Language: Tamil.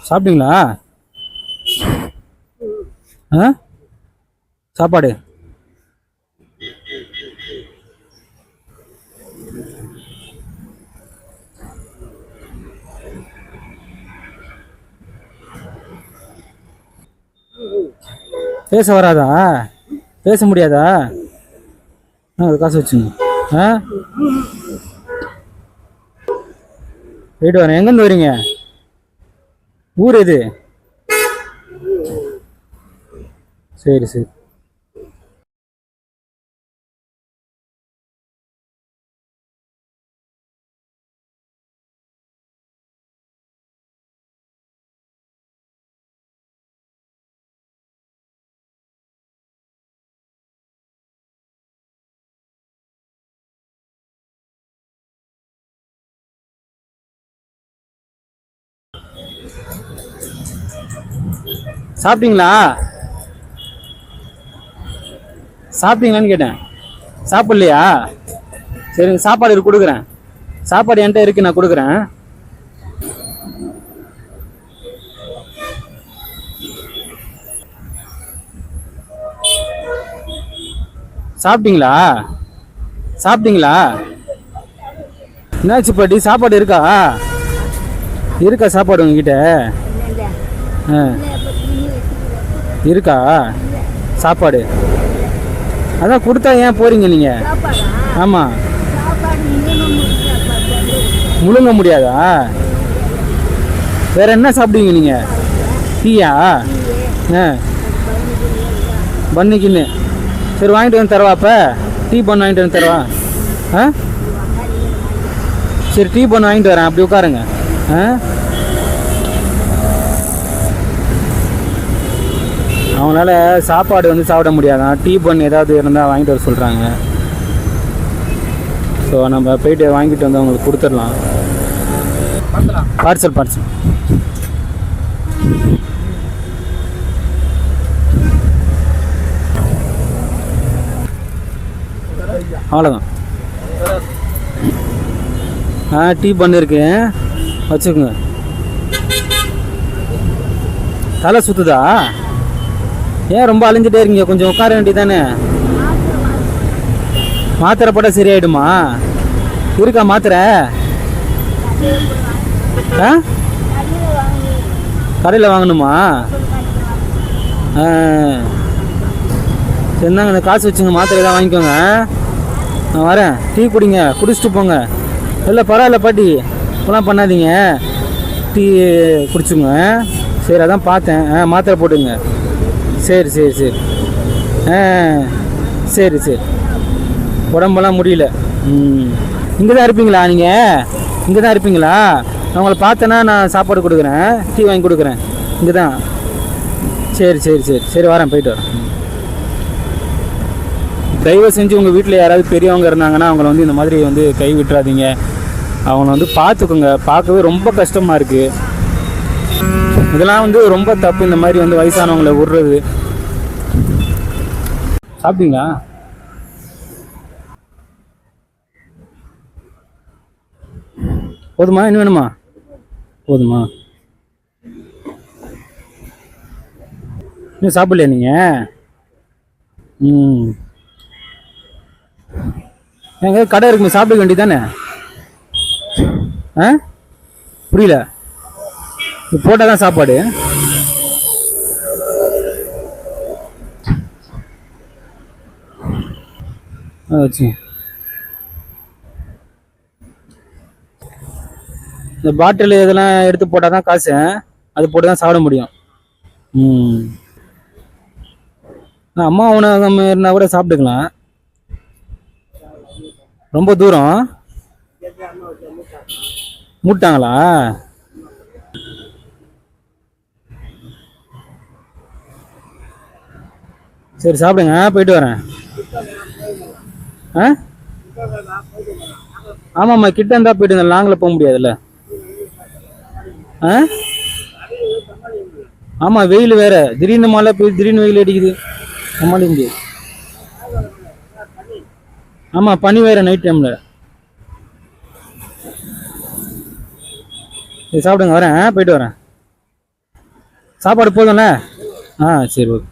சாப்பிட்டீங்களா? ஆ சாப்பாடு பேச வராதா? பேச முடியாதா? அது காசு வச்சுங்க. ஆ போயிட்டு வரேன். எங்கேருந்து வரீங்க? ஊர் எது? சரி சரி. சாப்பிட்டீங்களா? சாப்பிட்டீங்களான்னு கேட்டேன். சாப்பிட்லையா? சரிங்க, சாப்பாடு இருக்கு கொடுக்குறேன். சாப்பாடு என்கிட்ட இருக்கு, நான் கொடுக்குறேன். சாப்பிட்டீங்களா? சாப்பிட்டீங்களா? என்னாச்சு பாட்டி, சாப்பாடு இருக்கா? இருக்கா சாப்பாடு உங்ககிட்ட? ஆ இருக்கா சாப்பாடு? அதான் கொடுத்தா ஏன் போறீங்க நீங்க? ஆமா, முழுங்க முடியாதா? வேற என்ன சாப்பிடுவீங்க நீங்க? டீயா? ஆ பண்ணிக்கின்னு சரி வாங்கிட்டு வந்து தரவா? அப்போ டீ பண்ணு வாங்கிட்டு வந்து தரவா? ஆ சரி, டீ பண்ணு வாங்கிட்டு வரேன். அப்படி உட்காருங்க. ஆ அவங்களால சாப்பாடு வந்து சாப்பிட முடியாதான். டீ பண்ணு ஏதாவது இருந்தால் வாங்கிட்டு வர சொல்கிறாங்க. ஸோ நம்ம போயிட்டு வாங்கிட்டு வந்து அவங்களுக்கு கொடுத்துடலாம். Parcel parcel. அவ்வளோதான். டீ பண்ணிருக்கு, வச்சுக்கோங்க. தலை சுற்றுதா? ஏன் ரொம்ப அலைஞ்சிட்டே இருக்கீங்க? கொஞ்சம் உட்கார வேண்டியதானே? மாத்திரை போட்டால் சரியாயிடுமா? இருக்கா மாத்திரை? கடையில் வாங்கணுமா? சரிந்தாங்க, அந்த காசு வச்சுங்க, மாத்திரை தான் வாங்கிக்கோங்க. நான் வரேன். டீ குடிங்க, குடிச்சிட்டு போங்க. இல்லை பரவாயில்ல பாட்டி, இப்போலாம் பண்ணாதீங்க. டீ குடிச்சுங்க. சரி, அதான் பார்த்தேன். மாத்திரை போட்டுங்க. சரி சரி சரி. சரி சரி. உடம்பெல்லாம் முடியல. இங்கே தான் இருப்பீங்களா நீங்கள்? இங்கே தான் இருப்பீங்களா? நான் உங்களை பார்த்தேன்னா நான் சாப்பாடு கொடுக்குறேன், டீ வாங்கி கொடுக்குறேன். இங்கே தான். சரி சரி சரி சரி, வரேன், போயிட்டு வரேன். தயவு செஞ்சு உங்கள் வீட்டில் யாராவது பெரியவங்க இருந்தாங்கன்னா அவங்கள வந்து இந்த மாதிரி வந்து கை விட்டுறாதீங்க. அவங்கள வந்து பார்த்துக்குங்க. பார்க்கவே ரொம்ப கஷ்டமாக இருக்குது. இதெல்லாம் வந்து ரொம்ப தப்பு, இந்த மாதிரி வந்து வயசானவங்களை விடுறது. சாப்பிட்டீங்களா? போதுமா? இன்னும் வேணுமா? போதுமா? இன்னும் சாப்பிடலையா நீங்கள்? எங்க கடை இருக்குமே, சாப்பிட வேண்டியது தானே? புரியல. போட்டால் தான் சாப்பாடு? வச்சு இந்த பாட்டில் இதெல்லாம் எடுத்து போட்டால் தான் காசு. அது போட்டு தான் சாப்பிட முடியும். அம்மா உணவகம் இருந்தால் கூட சாப்பிட்டுக்கலாம். ரொம்ப தூரம் மூட்டாங்களா? சரி, சாப்பிடுங்க, போயிட்டு வரேன். ஆமாம்மா, கிட்ட இருந்தால் போயிட்டு லாங்கில் போக முடியாதுல்ல. ஆமாம், வெயில் வேற. திடீர்னு மழை போய் திடீர்னு வெயில் அடிக்குது. சமாளிக்க முடியாது. ஆமாம், பனி வேற நைட் டைமில். சரி, சாப்பிடுங்க, வரேன், போயிட்டு வரேன். சாப்பாடு போதும்ல? ஆ சரி ஓகே.